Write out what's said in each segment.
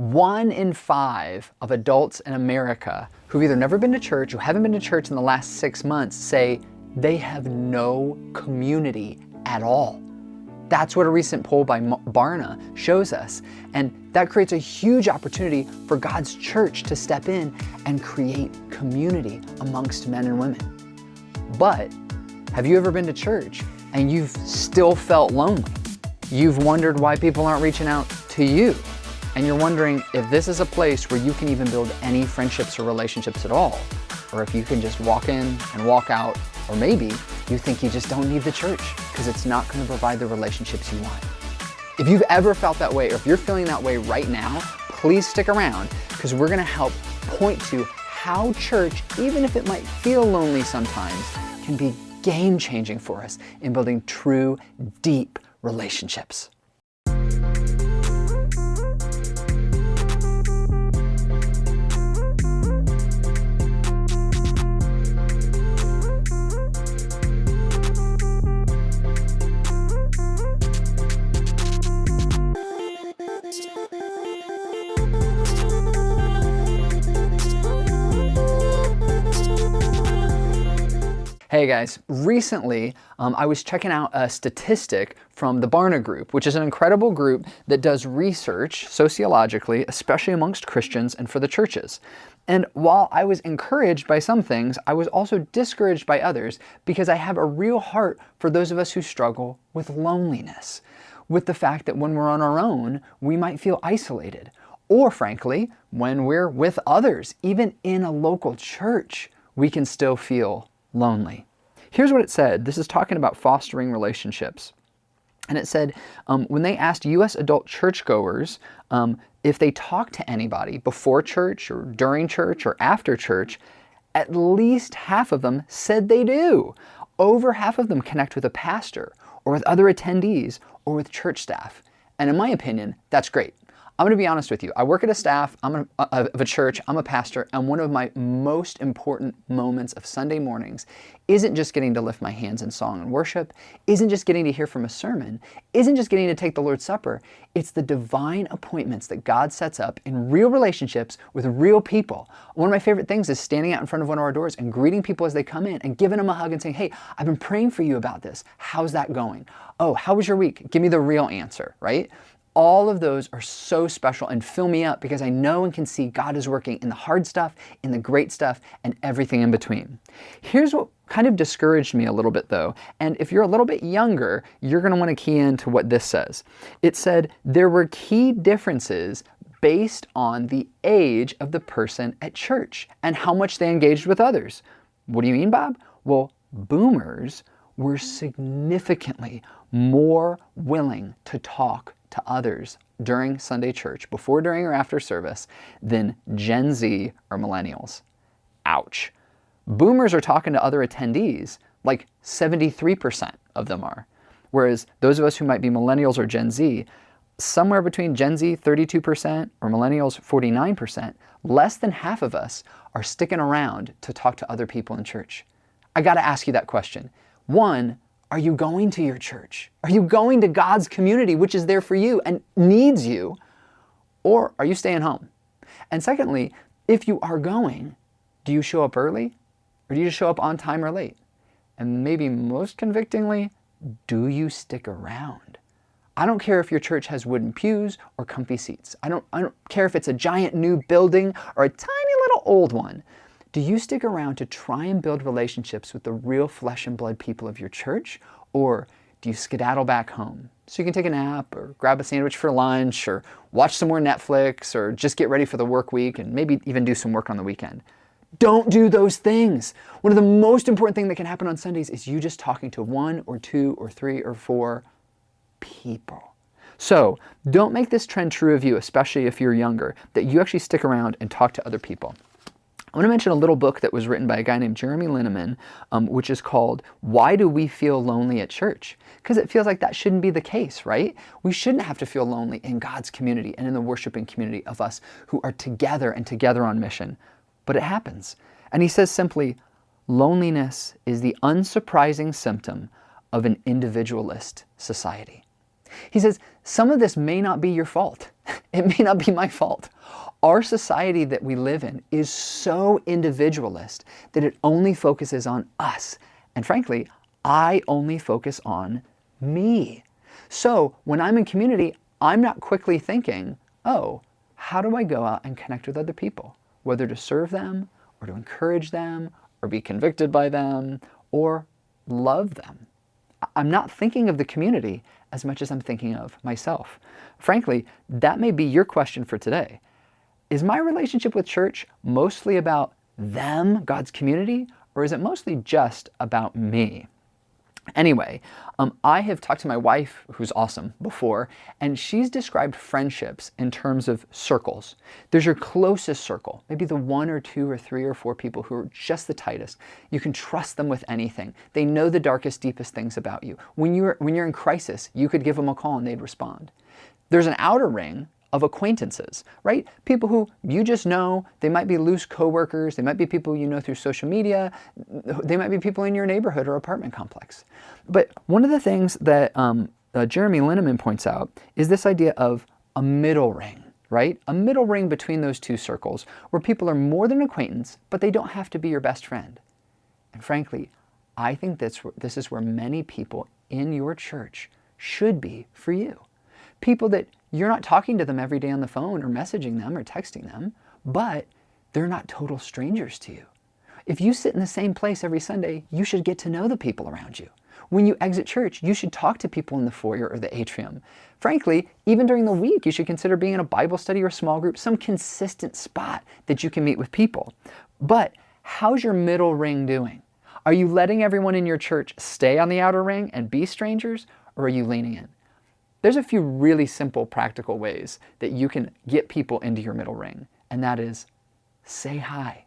1 in 5 of adults in America who've either never been to church or haven't been to church in the last 6 months say they have no community at all. That's what a recent poll by Barna shows us. And that creates a huge opportunity for God's church to step in and create community amongst men and women. But have you ever been to church and you've still felt lonely? You've wondered why people aren't reaching out to you. And you're wondering if this is a place where you can even build any friendships or relationships at all, or if you can just walk in and walk out, or maybe you think you just don't need the church because it's not going to provide the relationships you want. If you've ever felt that way, or if you're feeling that way right now, please stick around because we're going to help point to how church, even if it might feel lonely sometimes, can be game-changing for us in building true, deep relationships. Hey guys, recently I was checking out a statistic from the Barna Group, which is an incredible group that does research sociologically, especially amongst Christians and for the churches. And while I was encouraged by some things, I was also discouraged by others because I have a real heart for those of us who struggle with loneliness, with the fact that when we're on our own, we might feel isolated. Or frankly, when we're with others, even in a local church, we can still feel lonely. Here's what it said. This is talking about fostering relationships. And it said, when they asked U.S. adult churchgoers if they talked to anybody before church or during church or after church, at least half of them said they do. Over half of them connect with a pastor or with other attendees or with church staff. And in my opinion, that's great. I'm going to be honest with you. I work at a staff of a church. I'm a pastor. And one of my most important moments of Sunday mornings isn't just getting to lift my hands in song and worship, isn't just getting to hear from a sermon, isn't just getting to take the Lord's Supper. It's the divine appointments that God sets up in real relationships with real people. One of my favorite things is standing out in front of one of our doors and greeting people as they come in and giving them a hug and saying, hey, I've been praying for you about this. How's that going? Oh, how was your week? Give me the real answer, right? All of those are so special and fill me up because I know and can see God is working in the hard stuff, in the great stuff, and everything in between. Here's what kind of discouraged me a little bit though, and if you're a little bit younger, you're going to want to key into what this says. It said there were key differences based on the age of the person at church and how much they engaged with others. What do you mean, Bob? Well, boomers were significantly more willing to talk to others during Sunday church, before, during, or after service, than Gen Z or millennials. Ouch. Boomers are talking to other attendees, like 73% of them are. Whereas those of us who might be millennials or Gen Z, somewhere between Gen Z 32% or millennials 49%, less than half of us are sticking around to talk to other people in church. I got to ask you that question. One, are you going to your church? Are you going to God's community, which is there for you and needs you? Or are you staying home? And secondly, if you are going, do you show up early? Or do you just show up on time or late? And maybe most convictingly, do you stick around? I don't care if your church has wooden pews or comfy seats. I don't care if it's a giant new building or a tiny little old one. Do you stick around to try and build relationships with the real flesh and blood people of your church? Or do you skedaddle back home so you can take a nap or grab a sandwich for lunch or watch some more Netflix or just get ready for the work week and maybe even do some work on the weekend? Don't do those things. One of the most important things that can happen on Sundays is you just talking to 1 or 2 or 3 or 4 people. So don't make this trend true of you, especially if you're younger, that you actually stick around and talk to other people. I want to mention a little book that was written by a guy named Jeremy Linneman, which is called Why Do We Feel Lonely at Church? Because it feels like that shouldn't be the case, right? We shouldn't have to feel lonely in God's community and in the worshiping community of us who are together and together on mission. But it happens. And he says simply, loneliness is the unsurprising symptom of an individualist society. He says, some of this may not be your fault. It may not be my fault. Our society that we live in is so individualist that it only focuses on us. And frankly, I only focus on me. So when I'm in community, I'm not quickly thinking, oh, how do I go out and connect with other people? Whether to serve them or to encourage them or be convicted by them or love them. I'm not thinking of the community as much as I'm thinking of myself. Frankly, that may be your question for today. Is my relationship with church mostly about them, God's community, or is it mostly just about me? Anyway, I have talked to my wife, who's awesome, before, and she's described friendships in terms of circles. There's your closest circle, maybe the 1 or 2 or 3 or 4 people who are just the tightest. You can trust them with anything. They know the darkest, deepest things about you. When you're in crisis, you could give them a call and they'd respond. There's an outer ring of acquaintances, right? People who you just know. They might be loose coworkers. They might be people you know through social media. They might be people in your neighborhood or apartment complex. But one of the things that Jeremy Linneman points out is this idea of a middle ring, right? A middle ring between those two circles where people are more than acquaintance, but they don't have to be your best friend. And frankly, I think this is where many people in your church should be for you. People that you're not talking to them every day on the phone or messaging them or texting them, but they're not total strangers to you. If you sit in the same place every Sunday, you should get to know the people around you. When you exit church, you should talk to people in the foyer or the atrium. Frankly, even during the week, you should consider being in a Bible study or small group, some consistent spot that you can meet with people. But how's your middle ring doing? Are you letting everyone in your church stay on the outer ring and be strangers, or are you leaning in? There's a few really simple, practical ways that you can get people into your middle ring, and that is say hi.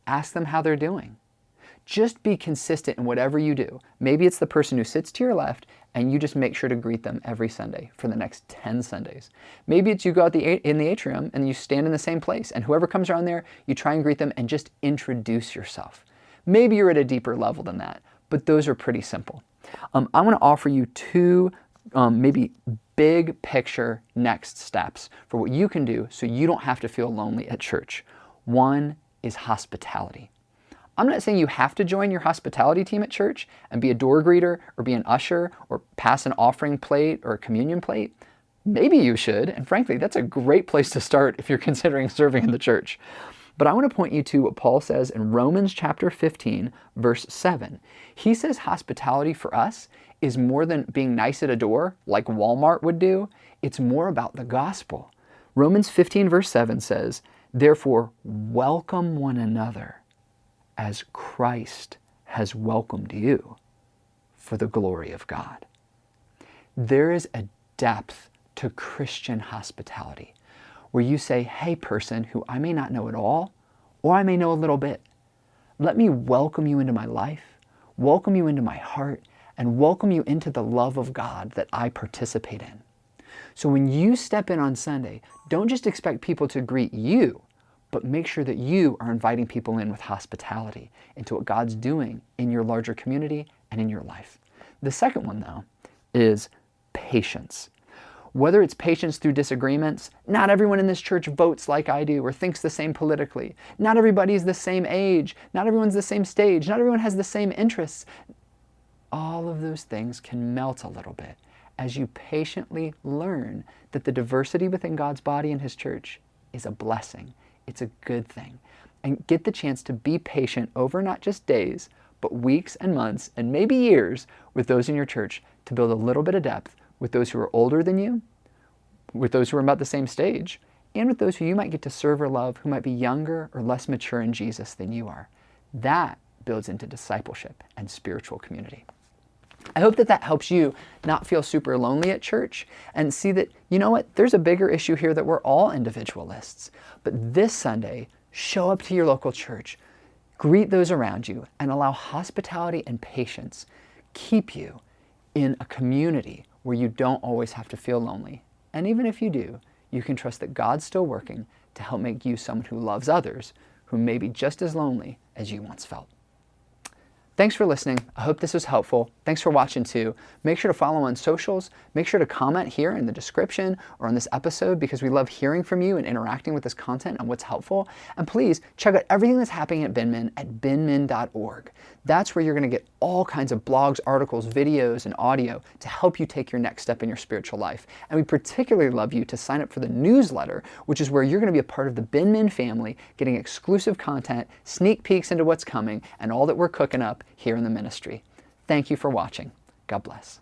Ask them how they're doing. Just be consistent in whatever you do. Maybe it's the person who sits to your left and you just make sure to greet them every Sunday for the next 10 Sundays. Maybe it's you go out in the atrium and you stand in the same place, and whoever comes around there, you try and greet them and just introduce yourself. Maybe you're at a deeper level than that, but those are pretty simple. I want to offer you 2 maybe big picture next steps for what you can do so you don't have to feel lonely at church. One is hospitality. I'm not saying you have to join your hospitality team at church and be a door greeter or be an usher or pass an offering plate or a communion plate. Maybe you should, and frankly, that's a great place to start if you're considering serving in the church. But I want to point you to what Paul says in Romans chapter 15, verse 7. He says hospitality for us is more than being nice at a door like Walmart would do. It's more about the gospel. Romans 15, verse 7 says, "Therefore, welcome one another as Christ has welcomed you for the glory of God." There is a depth to Christian hospitality where you say, hey person who I may not know at all, or I may know a little bit, let me welcome you into my life, welcome you into my heart, and welcome you into the love of God that I participate in. So when you step in on Sunday, don't just expect people to greet you, but make sure that you are inviting people in with hospitality into what God's doing in your larger community and in your life. The second one, though, is patience. Whether it's patience through disagreements, not everyone in this church votes like I do or thinks the same politically. Not everybody is the same age. Not everyone's the same stage. Not everyone has the same interests. All of those things can melt a little bit as you patiently learn that the diversity within God's body and His church is a blessing. It's a good thing. And get the chance to be patient over not just days, but weeks and months and maybe years with those in your church to build a little bit of depth with those who are older than you, with those who are about the same stage, and with those who you might get to serve or love who might be younger or less mature in Jesus than you are. That builds into discipleship and spiritual community. I hope that helps you not feel super lonely at church and see that, you know what, there's a bigger issue here that we're all individualists. But this Sunday, show up to your local church, greet those around you, and allow hospitality and patience keep you in a community where you don't always have to feel lonely. And even if you do, you can trust that God's still working to help make you someone who loves others who may be just as lonely as you once felt. Thanks for listening. I hope this was helpful. Thanks for watching too. Make sure to follow on socials. Make sure to comment here in the description or on this episode because we love hearing from you and interacting with this content and what's helpful. And please check out everything that's happening at Binmin at binmin.org. That's where you're going to get all kinds of blogs, articles, videos, and audio to help you take your next step in your spiritual life. And we particularly love you to sign up for the newsletter, which is where you're going to be a part of the Binmin family, getting exclusive content, sneak peeks into what's coming, and all that we're cooking up here in the ministry. Thank you for watching. God bless.